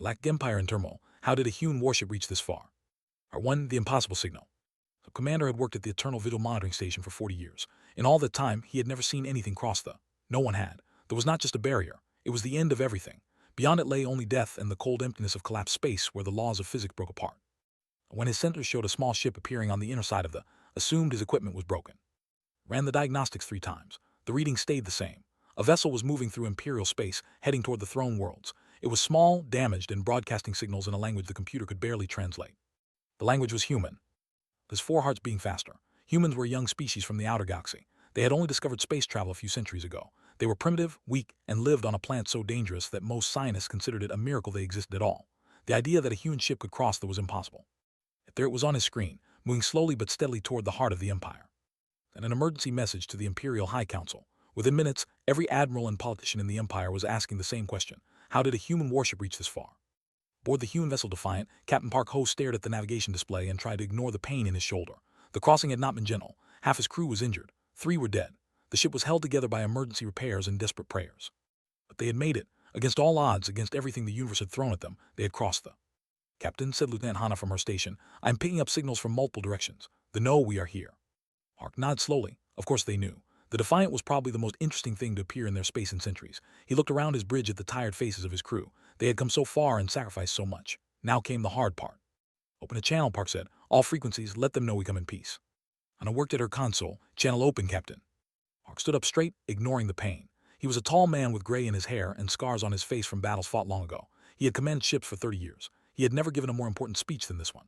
Galactic Empire in turmoil. How did a human warship reach this far? Part 1. The impossible signal. The commander had worked at the Eternal Visual Monitoring Station for 40 years. In all that time, he had never seen anything cross the. No one had. There was not just a barrier. It was the end of everything. Beyond it lay only death and the cold emptiness of collapsed space where the laws of physics broke apart. When his sensors showed a small ship appearing on the inner side of the, assumed his equipment was broken. Ran the diagnostics 3 times. The reading stayed the same. A vessel was moving through Imperial space, heading toward the throne worlds. It was small, damaged, and broadcasting signals in a language the computer could barely translate. The language was human. His 4 hearts being faster. Humans were a young species from the outer galaxy. They had only discovered space travel a few centuries ago. They were primitive, weak, and lived on a planet so dangerous that most scientists considered it a miracle they existed at all. The idea that a human ship could cross there was impossible. Yet there it was on his screen, moving slowly but steadily toward the heart of the Empire. And an emergency message to the Imperial High Council. Within minutes, every admiral and politician in the Empire was asking the same question. How did a human warship reach this far? Aboard the human vessel Defiant, Captain Park Ho stared at the navigation display and tried to ignore the pain in his shoulder. The crossing had not been gentle. Half his crew was injured. 3 were dead. The ship was held together by emergency repairs and desperate prayers. But they had made it. Against all odds, against everything the universe had thrown at them, they had crossed the. Captain, said Lieutenant Hana from her station, I am picking up signals from multiple directions. They know we are here. Park nodded slowly. Of course they knew. The Defiant was probably the most interesting thing to appear in their space in centuries. He looked around his bridge at the tired faces of his crew. They had come so far and sacrificed so much. Now came the hard part. Open a channel, Park said. All frequencies, let them know we come in peace. Hana worked at her console. Channel open, Captain. Park stood up straight, ignoring the pain. He was a tall man with gray in his hair and scars on his face from battles fought long ago. He had commanded ships for 30 years. He had never given a more important speech than this one.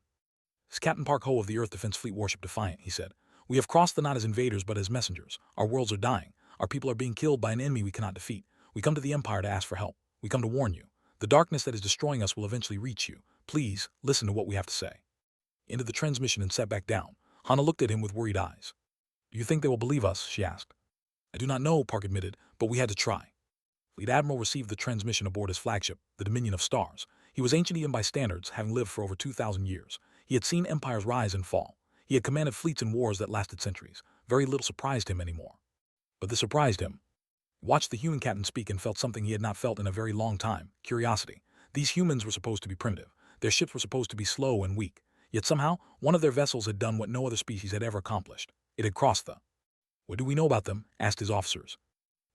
This is Captain Park Ho of the Earth Defense Fleet Warship Defiant, he said. We have crossed the not as invaders but as messengers. Our worlds are dying. Our people are being killed by an enemy we cannot defeat. We come to the Empire to ask for help. We come to warn you. The darkness that is destroying us will eventually reach you. Please, listen to what we have to say. He ended the transmission and sat back down. Hana looked at him with worried eyes. Do you think they will believe us? She asked. I do not know, Park admitted, but we had to try. Fleet Admiral received the transmission aboard his flagship, the Dominion of Stars. He was ancient even by standards, having lived for over 2,000 years. He had seen empires rise and fall. He had commanded fleets in wars that lasted centuries. Very little surprised him anymore. But this surprised him. He watched the human captain speak and felt something he had not felt in a very long time, curiosity. These humans were supposed to be primitive. Their ships were supposed to be slow and weak. Yet somehow, one of their vessels had done what no other species had ever accomplished. It had crossed the. What do we know about them? Asked his officers.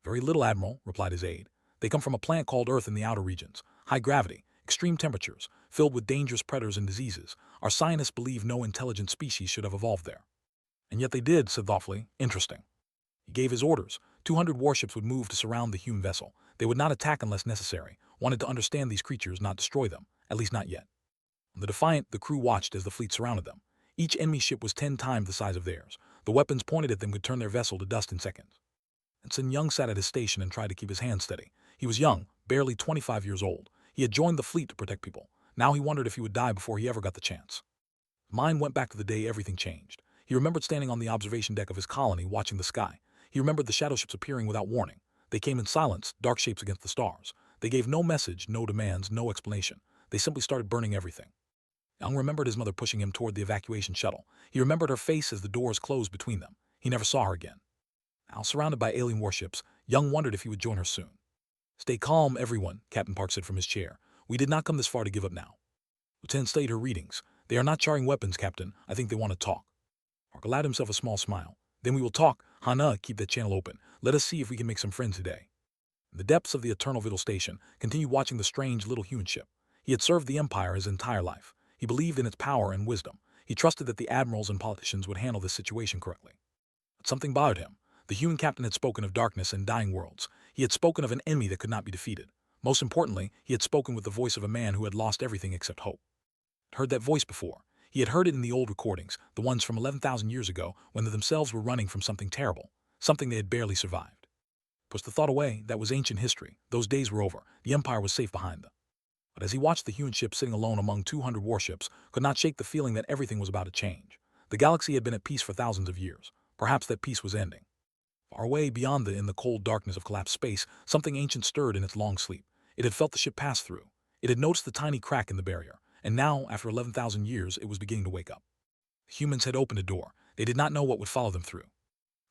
Very little, Admiral, replied his aide. They come from a planet called Earth in the outer regions. High gravity, extreme temperatures, filled with dangerous predators and diseases. Our scientists believe no intelligent species should have evolved there. And yet they did, said thoughtfully. Interesting. He gave his orders. 200 warships would move to surround the human vessel. They would not attack unless necessary. Wanted to understand these creatures, not destroy them. At least not yet. On the Defiant, the crew watched as the fleet surrounded them. Each enemy ship was 10 times the size of theirs. The weapons pointed at them could turn their vessel to dust in seconds. Ensign Young sat at his station and tried to keep his hands steady. He was young, barely 25 years old. He had joined the fleet to protect people. Now he wondered if he would die before he ever got the chance. His mind went back to the day everything changed. He remembered standing on the observation deck of his colony watching the sky. He remembered the shadow ships appearing without warning. They came in silence, dark shapes against the stars. They gave no message, no demands, no explanation. They simply started burning everything. Young remembered his mother pushing him toward the evacuation shuttle. He remembered her face as the doors closed between them. He never saw her again. Now surrounded by alien warships, Young wondered if he would join her soon. Stay calm, everyone, Captain Park said from his chair. We did not come this far to give up now. Lieutenant studied her readings. They are not charring weapons, Captain. I think they want to talk. Park allowed himself a small smile. Then we will talk. Hana, keep that channel open. Let us see if we can make some friends today. In the depths of the Eternal Visual Station, continued watching the strange little human ship. He had served the Empire his entire life. He believed in its power and wisdom. He trusted that the admirals and politicians would handle this situation correctly. But something bothered him. The human captain had spoken of darkness and dying worlds. He had spoken of an enemy that could not be defeated. Most importantly, he had spoken with the voice of a man who had lost everything except hope. He'd heard that voice before. He had heard it in the old recordings, the ones from 11,000 years ago, when they themselves were running from something terrible, something they had barely survived. Pushed the thought away, that was ancient history. Those days were over. The Empire was safe behind them. But as he watched the human ship sitting alone among 200 warships, could not shake the feeling that everything was about to change. The galaxy had been at peace for thousands of years. Perhaps that peace was ending. Far away beyond in the cold darkness of collapsed space, something ancient stirred in its long sleep. It had felt the ship pass through. It had noticed the tiny crack in the barrier, and now, after 11,000 years, it was beginning to wake up. The humans had opened a door. They did not know what would follow them through.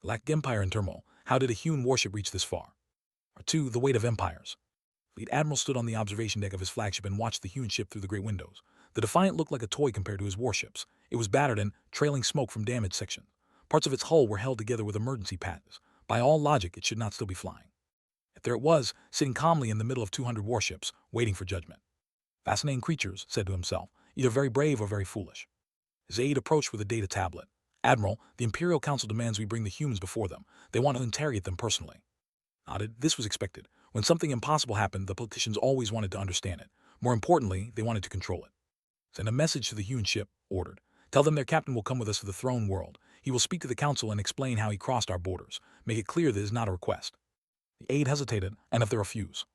Galactic Empire in turmoil. How did a human warship reach this far? Part 2. The weight of empires. Lead Admiral stood on the observation deck of his flagship and watched the hewn ship through the great windows. The Defiant looked like a toy compared to his warships. It was battered and trailing smoke from damaged sections. Parts of its hull were held together with emergency patches. By all logic, it should not still be flying. Yet there it was, sitting calmly in the middle of 200 warships, waiting for judgment. Fascinating creatures, said to himself, either very brave or very foolish. His aide approached with a data tablet. Admiral, the Imperial Council demands we bring the humans before them. They want to interrogate them personally. Nodded. This was expected. When something impossible happened, the politicians always wanted to understand it. More importantly, they wanted to control it. Send a message to the hewn ship, ordered. Tell them their captain will come with us to the throne world. He will speak to the council and explain how he crossed our borders. Make it clear that it is not a request. The aide hesitated, and if they refuse?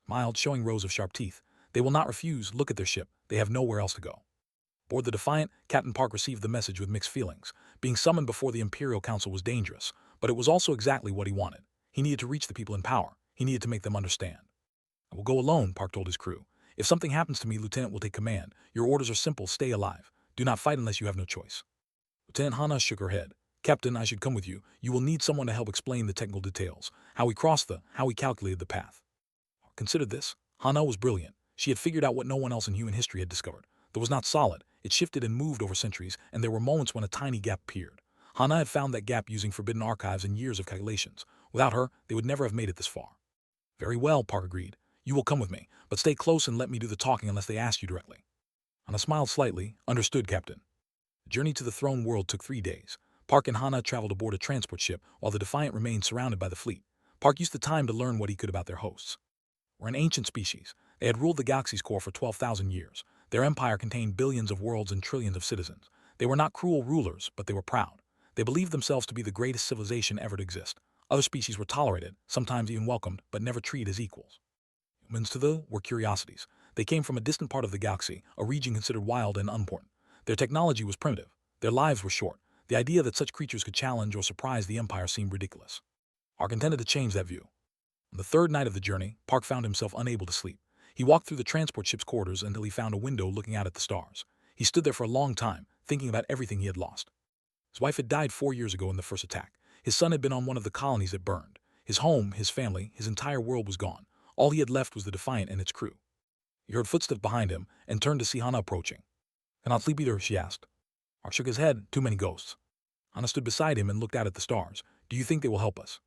Smiled, showing rows of sharp teeth. They will not refuse. Look at their ship. They have nowhere else to go. Aboard the Defiant, Captain Park received the message with mixed feelings. Being summoned before the Imperial Council was dangerous, but it was also exactly what he wanted. He needed to reach the people in power. He needed to make them understand. I will go alone, Park told his crew. If something happens to me, Lieutenant will take command. Your orders are simple. Stay alive. Do not fight unless you have no choice. Lieutenant Hana shook her head. Captain, I should come with you. You will need someone to help explain the technical details. How we crossed how we calculated the path. Consider this. Hana was brilliant. She had figured out what no one else in human history had discovered. That was not solid. It shifted and moved over centuries, and there were moments when a tiny gap appeared. Hana had found that gap using forbidden archives and years of calculations. Without her, they would never have made it this far. Very well, Park agreed. You will come with me, but stay close and let me do the talking unless they ask you directly. Hana smiled slightly. Understood, Captain. The journey to the throne world took 3 days. Park and Hana traveled aboard a transport ship, while the Defiant remained surrounded by the fleet. Park used the time to learn what he could about their hosts. Were an ancient species. They had ruled the galaxy's core for 12,000 years. Their empire contained billions of worlds and trillions of citizens. They were not cruel rulers, but they were proud. They believed themselves to be the greatest civilization ever to exist. Other species were tolerated, sometimes even welcomed, but never treated as equals. Humans to them were curiosities. They came from a distant part of the galaxy, a region considered wild and unimportant. Their technology was primitive. Their lives were short. The idea that such creatures could challenge or surprise the Empire seemed ridiculous. Park intended to change that view. On the third night of the journey, Park found himself unable to sleep. He walked through the transport ship's quarters until he found a window looking out at the stars. He stood there for a long time, thinking about everything he had lost. His wife had died 4 years ago in the first attack. His son had been on one of the colonies that burned. His home, his family, his entire world was gone. All he had left was the Defiant and its crew. He heard footsteps behind him and turned to see Hana approaching. Cannot sleep either, she asked. Park shook his head. Too many ghosts. Hana stood beside him and looked out at the stars. Do you think they will help us?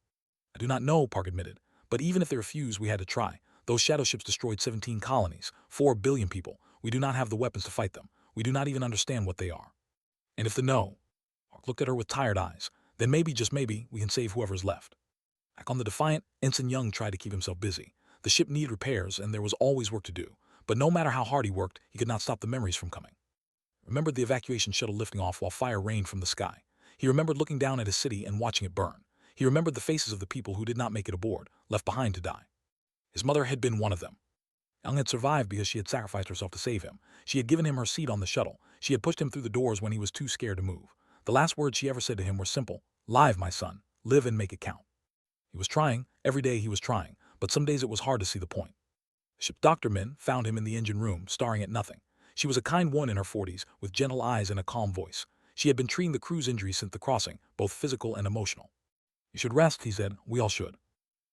I do not know, Park admitted. But even if they refuse, we had to try. Those shadow ships destroyed 17 colonies, 4 billion people. We do not have the weapons to fight them. We do not even understand what they are. And if the no, Park looked at her with tired eyes, then maybe, just maybe, we can save whoever is left. Back on the Defiant, Ensign Young tried to keep himself busy. The ship needed repairs, and there was always work to do. But no matter how hard he worked, he could not stop the memories from coming. Remembered the evacuation shuttle lifting off while fire rained from the sky. He remembered looking down at his city and watching it burn. He remembered the faces of the people who did not make it aboard, left behind to die. His mother had been one of them. Young had survived because she had sacrificed herself to save him. She had given him her seat on the shuttle. She had pushed him through the doors when he was too scared to move. The last words she ever said to him were simple. Live, my son. Live and make it count. He was trying. Every day he was trying. But some days it was hard to see the point. The ship's doctor Min found him in the engine room, staring at nothing. She was a kind woman in her 40s, with gentle eyes and a calm voice. She had been treating the crew's injuries since the crossing, both physical and emotional. You should rest, he said. We all should.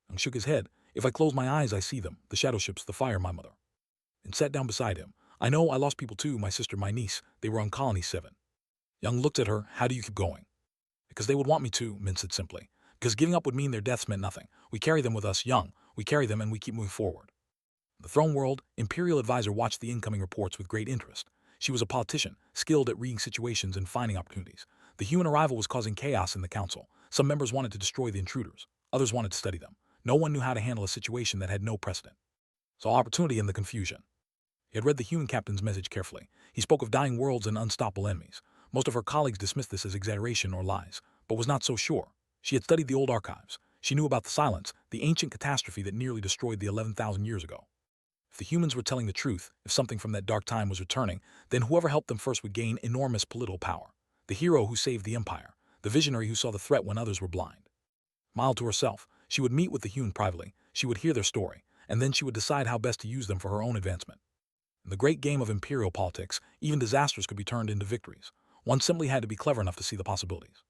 Young shook his head. If I close my eyes, I see them, the shadow ships, the fire, my mother. And sat down beside him. I know I lost people too, my sister, my niece. They were on Colony 7. Young looked at her. How do you keep going? Because they would want me to, Min said simply. Because giving up would mean their deaths meant nothing. We carry them with us, Young. We carry them and we keep moving forward. The throne world, Imperial advisor watched the incoming reports with great interest. She was a politician, skilled at reading situations and finding opportunities. The human arrival was causing chaos in the council. Some members wanted to destroy the intruders. Others wanted to study them. No one knew how to handle a situation that had no precedent. Saw opportunity in the confusion. He had read the human captain's message carefully. He spoke of dying worlds and unstoppable enemies. Most of her colleagues dismissed this as exaggeration or lies, but was not so sure. She had studied the old archives. She knew about the silence, the ancient catastrophe that nearly destroyed the 11,000 years ago. If the humans were telling the truth, if something from that dark time was returning, then whoever helped them first would gain enormous political power. The hero who saved the empire, the visionary who saw the threat when others were blind. Smiled to herself. She would meet with the human privately. She would hear their story, and then she would decide how best to use them for her own advancement. In the great game of imperial politics, even disasters could be turned into victories. One simply had to be clever enough to see the possibilities.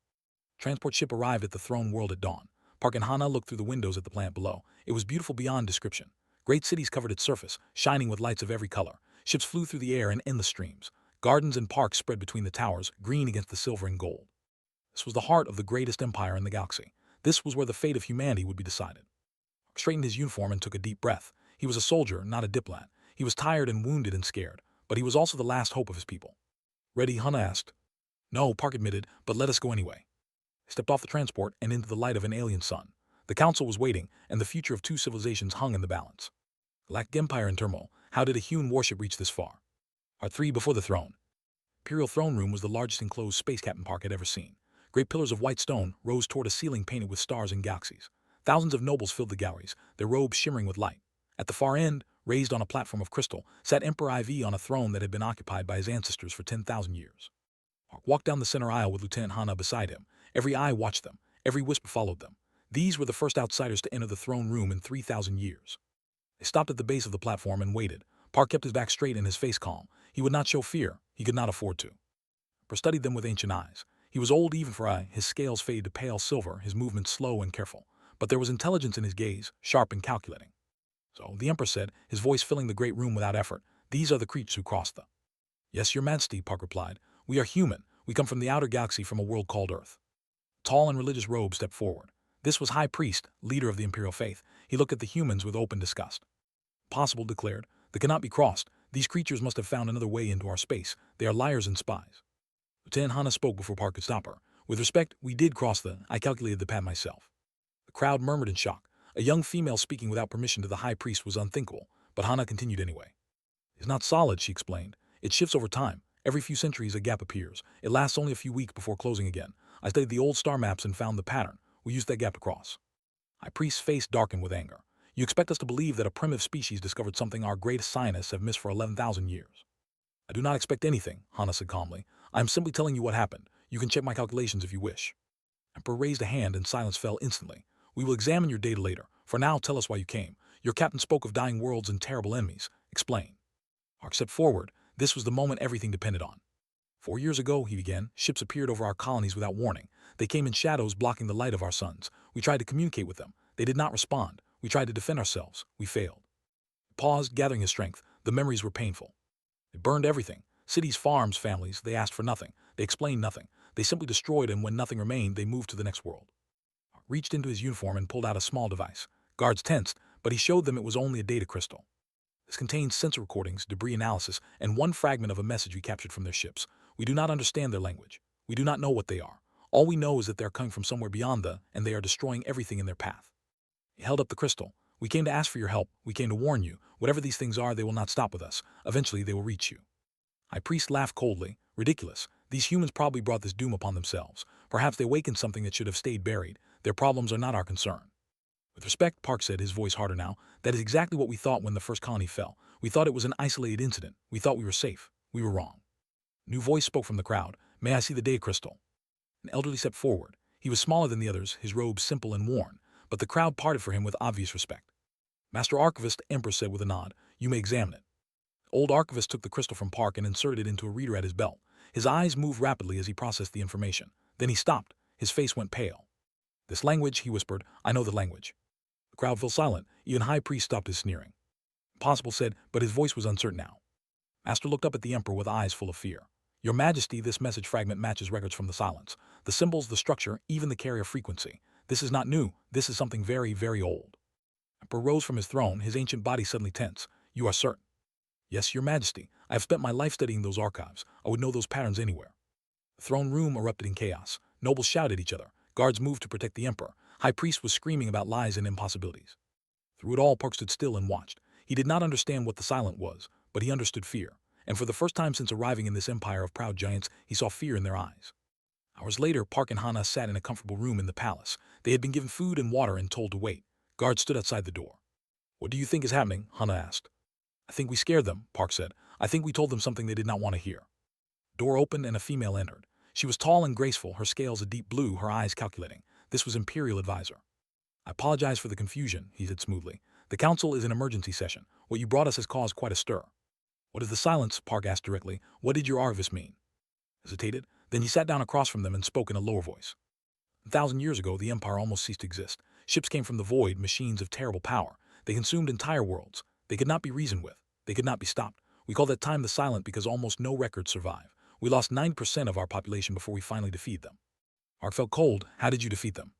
The transport ship arrived at the throne world at dawn. Park and Hana looked through the windows at the planet below. It was beautiful beyond description. Great cities covered its surface, shining with lights of every color. Ships flew through the air in endless streams. Gardens and parks spread between the towers, green against the silver and gold. This was the heart of the greatest empire in the galaxy. This was where the fate of humanity would be decided. He straightened his uniform and took a deep breath. He was a soldier, not a diplomat. He was tired and wounded and scared, but he was also the last hope of his people. Ready? Hana asked. No, Park admitted, but let us go anyway. They stepped off the transport and into the light of an alien sun. The council was waiting, and the future of two civilizations hung in the balance. Galactic Empire in turmoil. How did a human warship reach this far? Part 3. Before the throne. Imperial throne room was the largest enclosed space captain Park had ever seen. Great pillars of white stone rose toward a ceiling painted with stars and galaxies. Thousands of nobles filled the galleries, their robes shimmering with light. At the far end, raised on a platform of crystal, sat Emperor IV on a throne that had been occupied by his ancestors for 10,000 years. Park walked down the center aisle with Lieutenant Hana beside him. Every eye watched them, every whisper followed them. These were the first outsiders to enter the throne room in 3,000 years. They stopped at the base of the platform and waited. Park kept his back straight and his face calm. He would not show fear. He could not afford to. Emperor studied them with ancient eyes. He was old even for his scales faded to pale silver, his movements slow and careful. But there was intelligence in his gaze, sharp and calculating. So, the Emperor said, his voice filling the great room without effort, these are the creatures who crossed the... Yes, Your Majesty, Park replied. We are human. We come from the outer galaxy from a world called Earth. Tall and religious robe stepped forward. This was High Priest, leader of the Imperial faith. He looked at the humans with open disgust. Possible, declared. They cannot be crossed. These creatures must have found another way into our space. They are liars and spies. Lieutenant Hana spoke before Park could stop her. With respect, we did cross I calculated the path myself. The crowd murmured in shock. A young female speaking without permission to the High Priest was unthinkable, but Hana continued anyway. It's not solid, she explained. It shifts over time. Every few centuries a gap appears. It lasts only a few weeks before closing again. I studied the old star maps and found the pattern. We used that gap to cross. High Priest's face darkened with anger. You expect us to believe that a primitive species discovered something our greatest scientists have missed for 11,000 years. I do not expect anything, Hana said calmly. I am simply telling you what happened. You can check my calculations if you wish. Emperor raised a hand and silence fell instantly. We will examine your data later. For now, tell us why you came. Your captain spoke of dying worlds and terrible enemies. Explain. Park stepped forward. This was the moment everything depended on. 4 years ago, he began, ships appeared over our colonies without warning. They came in shadows blocking the light of our suns. We tried to communicate with them. They did not respond. We tried to defend ourselves. We failed. He paused, gathering his strength. The memories were painful. They burned everything. Cities, farms, families. They asked for nothing. They explained nothing. They simply destroyed, and when nothing remained, they moved to the next world. Park reached into his uniform and pulled out a small device. Guards tensed, but he showed them it was only a data crystal. This contained sensor recordings, debris analysis, and one fragment of a message we captured from their ships. We do not understand their language. We do not know what they are. All we know is that they are coming from somewhere beyond and they are destroying everything in their path. He held up the crystal. We came to ask for your help. We came to warn you. Whatever these things are, they will not stop with us. Eventually, they will reach you. High Priest laughed coldly. Ridiculous. These humans probably brought this doom upon themselves. Perhaps they awakened something that should have stayed buried. Their problems are not our concern. With respect, Park said, his voice harder now, that is exactly what we thought when the first colony fell. We thought it was an isolated incident. We thought we were safe. We were wrong. A new voice spoke from the crowd. May I see the data crystal? An elderly stepped forward. He was smaller than the others, his robe simple and worn, but the crowd parted for him with obvious respect. Master Archivist, Emperor said with a nod, you may examine it. Old Archivist took the crystal from Park and inserted it into a reader at his belt. His eyes moved rapidly as he processed the information. Then he stopped. His face went pale. This language, he whispered, I know the language. The crowd fell silent. Even High Priest stopped his sneering. Impossible said, but his voice was uncertain now. Master looked up at the Emperor with eyes full of fear. Your Majesty, this message fragment matches records from the silence. The symbols, the structure, even the carrier frequency. This is not new. This is something very, very old. Emperor rose from his throne, his ancient body suddenly tense. You are certain? Yes, Your Majesty. I have spent my life studying those archives. I would know those patterns anywhere. The throne room erupted in chaos. Nobles shouted at each other. Guards moved to protect the Emperor. High Priest was screaming about lies and impossibilities. Through it all, Park stood still and watched. He did not understand what the silent was, but he understood fear. And for the first time since arriving in this empire of proud giants, he saw fear in their eyes. Hours later, Park and Hana sat in a comfortable room in the palace. They had been given food and water and told to wait. Guards stood outside the door. What do you think is happening? Hana asked. I think we scared them, Park said. I think we told them something they did not want to hear. The door opened and a female entered. She was tall and graceful, her scales a deep blue, her eyes calculating. This was Imperial Advisor. I apologize for the confusion, he said smoothly. The council is in emergency session. What you brought us has caused quite a stir. What is the silence? Park asked directly. What did your Arvis mean? Hesitated. Then he sat down across from them and spoke in a lower voice. 1,000 years ago, the Empire almost ceased to exist. Ships came from the void, machines of terrible power. They consumed entire worlds. They could not be reasoned with. They could not be stopped. We call that time the silent because almost no records survive. We lost 9% of our population before we finally defeated them. Ark felt cold. How did you defeat them?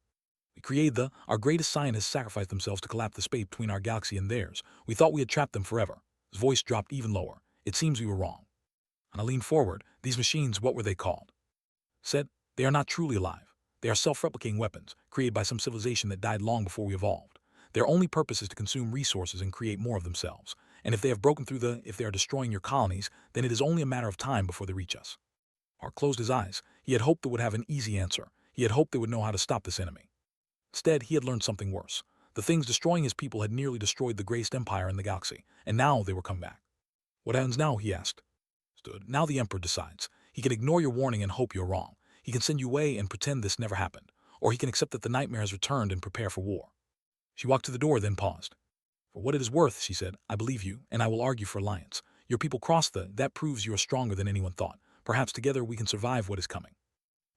We created our greatest scientists sacrificed themselves to collapse the space between our galaxy and theirs. We thought we had trapped them forever. His voice dropped even lower. It seems we were wrong. And I leaned forward. These machines, what were they called? Said, they are not truly alive. They are self-replicating weapons, created by some civilization that died long before we evolved. Their only purpose is to consume resources and create more of themselves. And if they have broken through if they are destroying your colonies, then it is only a matter of time before they reach us. Ark closed his eyes. He had hoped they would have an easy answer. He had hoped they would know how to stop this enemy. Instead, he had learned something worse. The things destroying his people had nearly destroyed the greatest empire in the galaxy, and now they were coming back. What happens now, he asked. Now the Emperor decides. He can ignore your warning and hope you're wrong. He can send you away and pretend this never happened. Or he can accept that the nightmare has returned and prepare for war. She walked to the door, then paused. For what it is worth, she said, I believe you, and I will argue for alliance. Your people crossed that proves you are stronger than anyone thought. Perhaps together we can survive what is coming.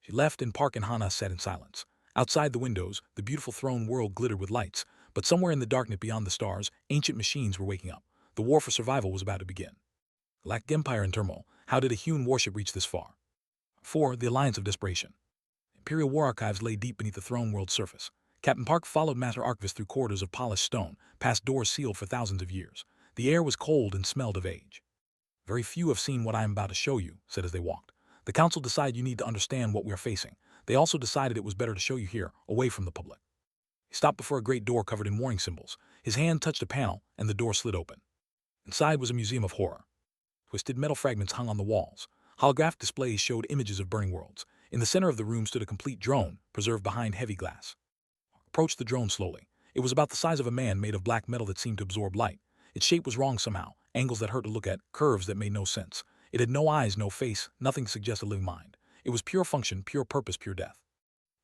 She left, and Park and Hana sat in silence. Outside the windows, the beautiful throne world glittered with lights, but somewhere in the darkness beyond the stars, ancient machines were waking up. The war for survival was about to begin. Galactic Empire in turmoil. How did a human warship reach this far? 4. The Alliance of Desperation. Imperial war archives lay deep beneath the throne world's surface. Captain Park followed Master Archivist through corridors of polished stone, past doors sealed for thousands of years. The air was cold and smelled of age. Very few have seen what I am about to show you, said as they walked. The council decided you need to understand what we are facing. They also decided it was better to show you here, away from the public. He stopped before a great door covered in warning symbols. His hand touched a panel, and the door slid open. Inside was a museum of horror. Twisted metal fragments hung on the walls. Holographic displays showed images of burning worlds. In the center of the room stood a complete drone, preserved behind heavy glass. Approached the drone slowly. It was about the size of a man, made of black metal that seemed to absorb light. Its shape was wrong somehow, angles that hurt to look at, curves that made no sense. It had no eyes, no face, nothing to suggest a living mind. It was pure function, pure purpose, pure death.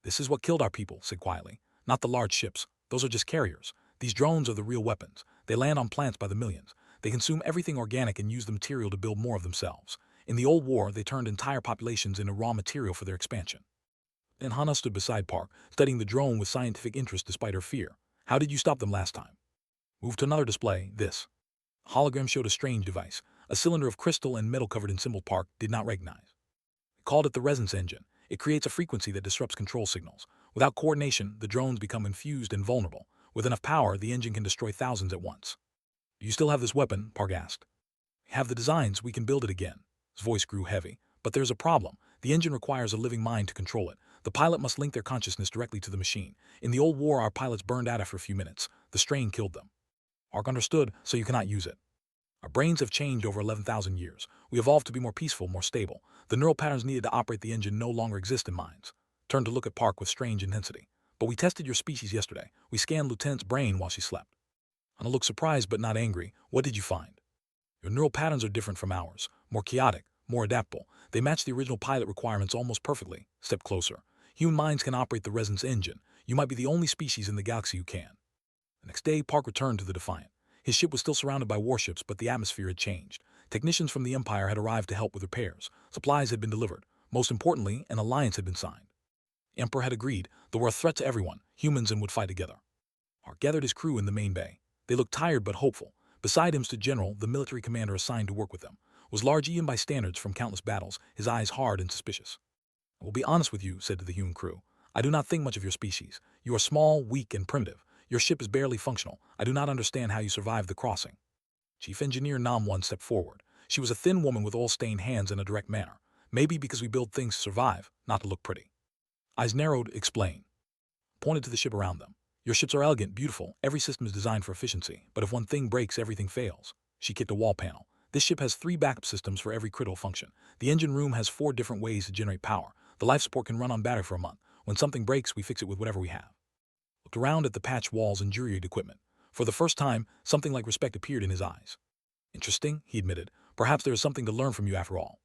This is what killed our people, said quietly. Not the large ships. Those are just carriers. These drones are the real weapons. They land on plants by the millions. They consume everything organic and use the material to build more of themselves. In the old war, they turned entire populations into raw material for their expansion. Then Hana stood beside Park, studying the drone with scientific interest despite her fear. How did you stop them last time? Move to another display, this. A hologram showed a strange device, a cylinder of crystal and metal covered in symbol Park did not recognize. They called it the resonance engine. It creates a frequency that disrupts control signals. Without coordination, the drones become infused and vulnerable. With enough power, the engine can destroy thousands at once. Do you still have this weapon? Park asked. We have the designs, we can build it again. His voice grew heavy. But there's a problem. The engine requires a living mind to control it. The pilot must link their consciousness directly to the machine. In the old war, our pilots burned out after a few minutes. The strain killed them. Ark understood, so you cannot use it. Our brains have changed over 11,000 years. We evolved to be more peaceful, more stable. The neural patterns needed to operate the engine no longer exist in minds. Turned to look at Park with strange intensity. But we tested your species yesterday. We scanned Lieutenant's brain while she slept. Hana looked surprised but not angry. What did you find? Your neural patterns are different from ours. More chaotic, more adaptable. They match the original pilot requirements almost perfectly. Step closer. Human minds can operate the resonance engine. You might be the only species in the galaxy who can. The next day, Park returned to the Defiant. His ship was still surrounded by warships, but the atmosphere had changed. Technicians from the Empire had arrived to help with repairs. Supplies had been delivered. Most importantly, an alliance had been signed. The Emperor had agreed. They were a threat to everyone, humans, and would fight together. Park gathered his crew in the main bay. They looked tired but hopeful. Beside him stood General, the military commander assigned to work with them. Was large even by standards from countless battles, his eyes hard and suspicious. I will be honest with you, said to the human crew. I do not think much of your species. You are small, weak, and primitive. Your ship is barely functional. I do not understand how you survived the crossing. Chief Engineer Nam One stepped forward. She was a thin woman with oil-stained hands and a direct manner. Maybe because we build things to survive, not to look pretty. Eyes narrowed, explain. Pointed to the ship around them. Your ships are elegant, beautiful. Every system is designed for efficiency. But if one thing breaks, everything fails. She kicked a wall panel. This ship has 3 backup systems for every critical function. The engine room has 4 different ways to generate power. The life support can run on battery for a month. When something breaks, we fix it with whatever we have. Looked around at the patched walls and juried equipment. For the first time, something like respect appeared in his eyes. Interesting, he admitted. Perhaps there is something to learn from you after all.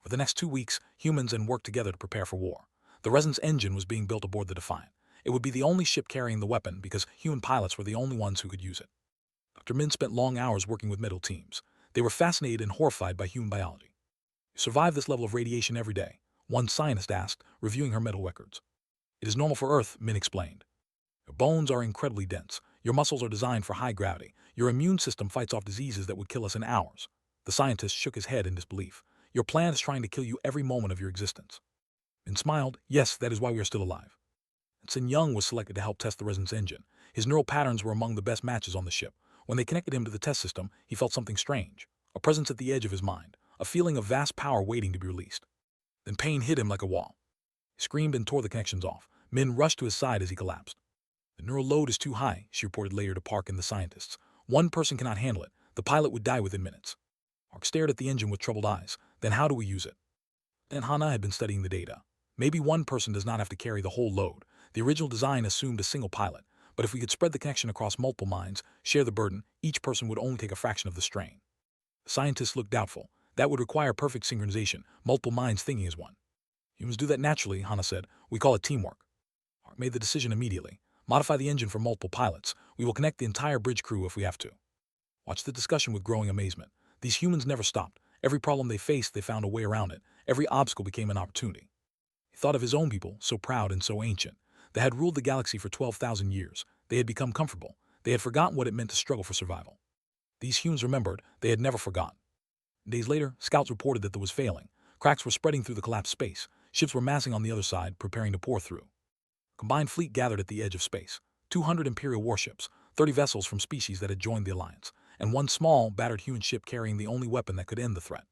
For the next 2 weeks, humans and worked together to prepare for war. The resonance engine was being built aboard the Defiant. It would be the only ship carrying the weapon because human pilots were the only ones who could use it. Dr. Min spent long hours working with medical teams. They were fascinated and horrified by human biology. You survive this level of radiation every day, one scientist asked, reviewing her medical records. It is normal for Earth, Min explained. Your bones are incredibly dense. Your muscles are designed for high gravity. Your immune system fights off diseases that would kill us in hours. The scientist shook his head in disbelief. Your plan is trying to kill you every moment of your existence. Min smiled. Yes, that is why we are still alive. Sin Young was selected to help test the resonance engine. His neural patterns were among the best matches on the ship. When they connected him to the test system, he felt something strange. A presence at the edge of his mind. A feeling of vast power waiting to be released. Then pain hit him like a wall. He screamed and tore the connections off. Min rushed to his side as he collapsed. The neural load is too high, she reported later to Park and the scientists. One person cannot handle it. The pilot would die within minutes. Park stared at the engine with troubled eyes. Then how do we use it? Then Hana had been studying the data. Maybe one person does not have to carry the whole load. The original design assumed a single pilot. But if we could spread the connection across multiple minds, share the burden, each person would only take a fraction of the strain. The scientists looked doubtful. That would require perfect synchronization, multiple minds thinking as one. Humans do that naturally, Hana said. We call it teamwork. Park made the decision immediately. Modify the engine for multiple pilots. We will connect the entire bridge crew if we have to. Watch the discussion with growing amazement. These humans never stopped. Every problem they faced, they found a way around it. Every obstacle became an opportunity. He thought of his own people, so proud and so ancient. They had ruled the galaxy for 12,000 years. They had become comfortable. They had forgotten what it meant to struggle for survival. These humans remembered. They had never forgotten. Days later, scouts reported that there was failing. Cracks were spreading through the collapsed space. Ships were massing on the other side, preparing to pour through. A combined fleet gathered at the edge of space. 200 Imperial warships, 30 vessels from species that had joined the Alliance, and one small, battered human ship carrying the only weapon that could end the threat.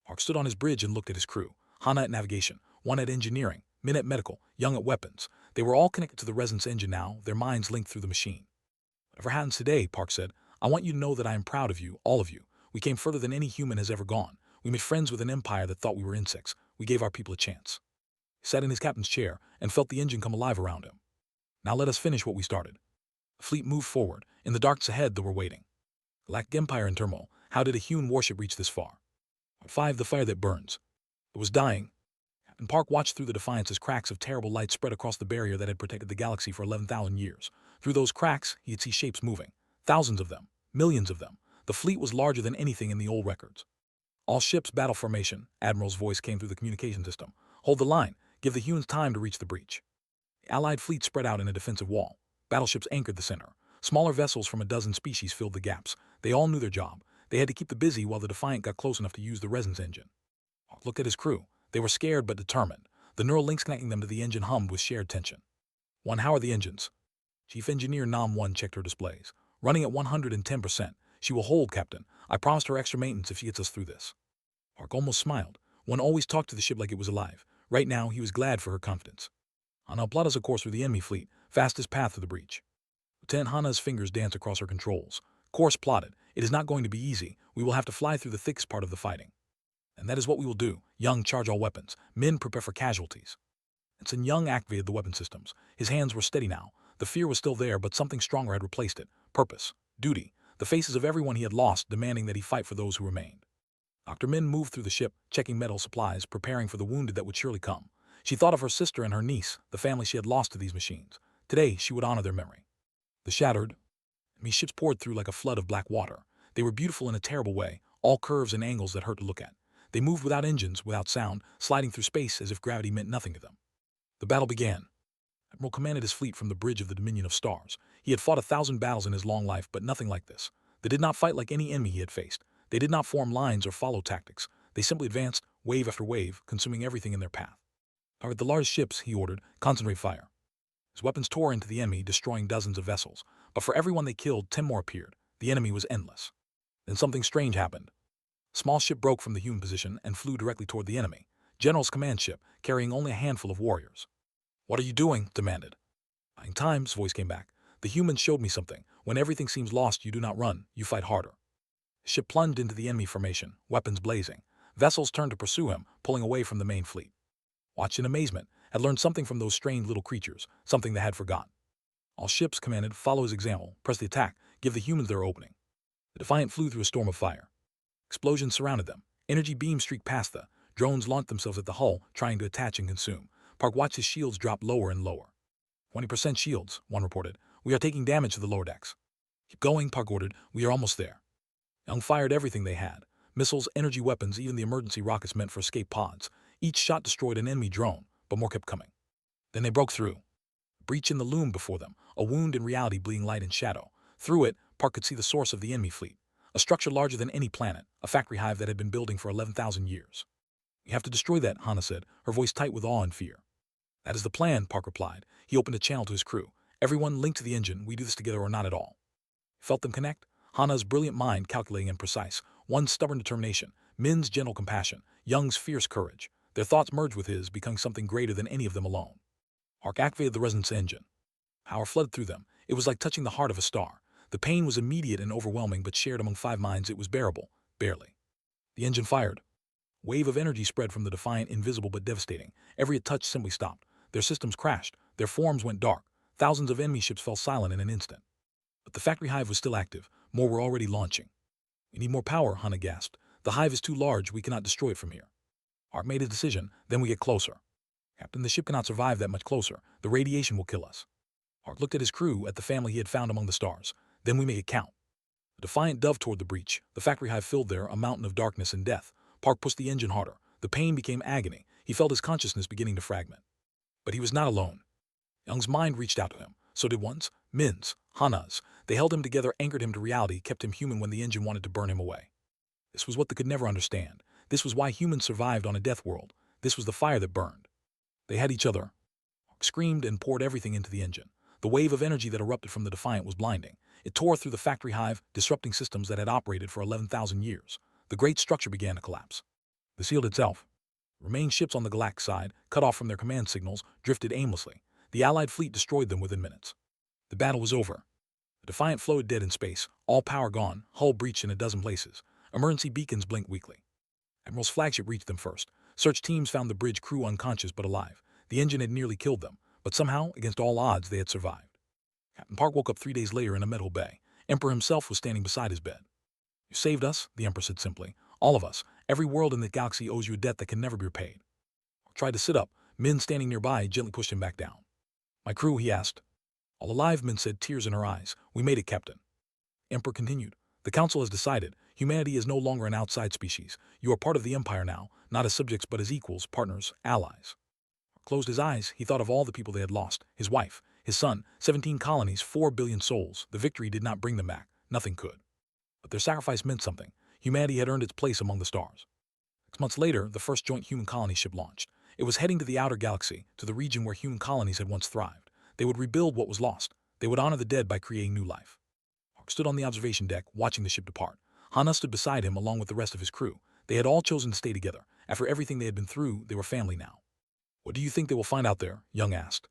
Park stood on his bridge and looked at his crew. Hana at navigation, one at engineering, Min at medical, Young at weapons. They were all connected to the resonance engine now, their minds linked through the machine. Whatever happens today, Park said, I want you to know that I am proud of you, all of you. We came further than any human has ever gone. We made friends with an empire that thought we were insects. We gave our people a chance. He sat in his captain's chair and felt the engine come alive around him. Now let us finish what we started. The fleet moved forward. In the darkness ahead, they were waiting. Galactic Empire in turmoil. How did a human warship reach this far? Part 5. The fire that burns. It was dying. Captain Park watched through the Defiance as cracks of terrible light spread across the barrier that had protected the galaxy for 11,000 years. Through those cracks, he could see shapes moving. Thousands of them. Millions of them. The fleet was larger than anything in the old records. All ships battle formation, Admiral's voice came through the communication system. Hold the line. Give the humans time to reach the breach. The Allied fleet spread out in a defensive wall. Battleships anchored the center. Smaller vessels from a dozen species filled the gaps. They all knew their job. They had to keep them busy while the Defiant got close enough to use the resonance engine. Hawk looked at his crew. They were scared but determined. The neural links connecting them to the engine hummed with shared tension. How are the engines? Chief Engineer Nam 1 checked her displays. Running at 110%. She will hold, Captain. I promised her extra maintenance if she gets us through this. Park almost smiled. One always talked to the ship like it was alive. Right now, he was glad for her confidence. Hana plotted a course through the enemy fleet, fastest path to the breach. Lieutenant Hana's fingers danced across her controls. Course plotted. It is not going to be easy. We will have to fly through the thickest part of the fighting. And that is what we will do. Young, charge all weapons. Min, prepare for casualties. Ensign Young activated the weapon systems. His hands were steady now. The fear was still there, but something stronger had replaced it. Purpose. Duty. The faces of everyone he had lost, demanding that he fight for those who remained. Dr. Min moved through the ship, checking medical supplies, preparing for the wounded that would surely come. She thought of her sister and her niece, the family she had lost to these machines. Today, she would honor their memory. The shattered enemy ships poured through like a flood of black water. They were beautiful in a terrible way, all curves and angles that hurt to look at. They moved without engines, without sound, sliding through space as if gravity meant nothing to them. The battle began. Admiral commanded his fleet from the bridge of the Dominion of Stars. He had fought 1,000 battles in his long life, but nothing like this. They did not fight like any enemy he had faced. They did not form lines or follow tactics. They simply advanced, wave after wave, consuming everything in their path. Target the large ships, he ordered. Concentrate fire. His weapons tore into the enemy, destroying dozens of vessels. But for every one they killed, 10 more appeared. The enemy was endless. Then something strange happened. A small ship broke from the human position and flew directly toward the enemy. General's command ship, carrying only a handful of warriors. What are you doing? Demanded. Buying time, his voice came back. The humans showed me something. When everything seems lost, you do not run, you fight harder. The ship plunged into the enemy formation, weapons blazing. Vessels turned to pursue him, pulling away from the main fleet. Watched in amazement, had learned something from those strange little creatures, something they had forgotten. All ships commanded, follow his example, press the attack, give the humans their opening. The Defiant flew through a storm of fire. Explosions surrounded them. Energy beams streaked past the drones launched themselves at the hull, trying to attach and consume. Park watched his shields drop lower and lower. 20% shields, one reported. We are taking damage to the lower decks. Keep going, Park ordered. We are almost there. Young fired everything they had. Missiles, energy weapons, even the emergency rockets meant for escape pods. Each shot destroyed an enemy drone, but more kept coming. Then they broke through. The breach in the loom before them, a wound in reality bleeding light and shadow. Through it, Park could see the source of the enemy fleet, a structure larger than any planet, a factory hive that had been building for 11,000 years. "You have to destroy that," Hana said, her voice tight with awe and fear. "That is the plan," Park replied. He opened a channel to his crew. "Everyone linked to the engine, we do this together or not at all." Felt them connect? Hana's brilliant mind, calculating and precise, One's stubborn determination, Min's gentle compassion, Young's fierce courage. Their thoughts merged with his, becoming something greater than any of them alone. Park activated the resonance engine. Power flooded through them. It was like touching the heart of a star. The pain was immediate and overwhelming, but shared among 5 minds it was bearable, barely. The engine fired. Wave of energy spread from the Defiant, invisible but devastating. Every it touched simply stopped. Their systems crashed. Their forms went dark. Thousands of enemy ships fell silent in an instant. But the factory hive was still active. More were already launching. "We need more power," Hana gasped. "The hive is too large. We cannot destroy it from here." Park made a decision. "Then we get closer." "Captain, the ship cannot survive that much closer. The radiation will kill us." Park looked at his crew, at the family he had found among the stars. "Then we make it count." The Defiant dove toward the breach. The factory hive filled there, a mountain of darkness and death. Park pushed the engine harder. The pain became agony. He felt his consciousness beginning to fragment. But he was not alone. Young's mind reached out to him. So did one's, Min's, Hana's. They held him together, anchored him to reality, kept him human when the engine wanted to burn him away. This was what they could never understand. This was why humans survived on a death world. This was the fire that burned. They had each other. Park screamed and poured everything into the engine. The wave of energy that erupted from the Defiant was blinding. It tore through the factory hive, disrupting systems that had operated for 11,000 years. The great structure began to collapse. The shield itself. Remaining ships on the Galactic side, cut off from their command signals, drifted aimlessly. The Allied fleet destroyed them within minutes. The battle was over. The Defiant floated dead in space, all power gone, hull breached in a dozen places. Emergency beacons blinked weakly. Admiral's flagship reached them first. Search teams found the bridge crew unconscious but alive. The engine had nearly killed them, but somehow, against all odds, they had survived. Captain Park woke up 3 days later in a metal bay. Emperor himself was standing beside his bed. "You saved us," the Emperor said simply. "All of us. Every world in the galaxy owes you a debt that can never be repaid." Park tried to sit up. Min, standing nearby, gently pushed him back down. "My crew?" he asked. "All alive," Min said, tears in her eyes. "We made it, Captain." The Emperor continued. "The Council has decided. Humanity is no longer an outside species. You are part of the Empire now, not as subjects but as equals, partners, allies." Park closed his eyes. He thought of all the people they had lost. His wife, his son, 17 colonies, 4 billion souls. The victory did not bring them back. Nothing could. But their sacrifice meant something. Humanity had earned its place among the stars. 6 months later, the first joint human colony ship launched. It was heading to the outer galaxy, to the region where human colonies had once thrived. They would rebuild what was lost. They would honor the dead by creating new life. Park stood on the observation deck, watching the ship depart. Hana stood beside him along with the rest of his crew. They had all chosen to stay together. After everything they had been through, they were family now. "What do you think they will find out there?" Young asked.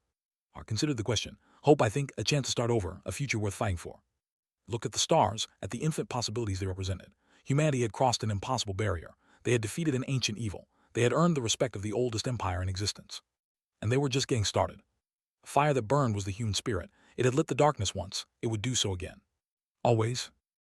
Park considered the question. "Hope, I think, a chance to start over, a future worth fighting for." Looked at the stars, at the infinite possibilities they represented. Humanity had crossed an impossible barrier. They had defeated an ancient evil. They had earned the respect of the oldest empire in existence. And they were just getting started. The fire that burned was the human spirit. It had lit the darkness once. It would do so again. Always.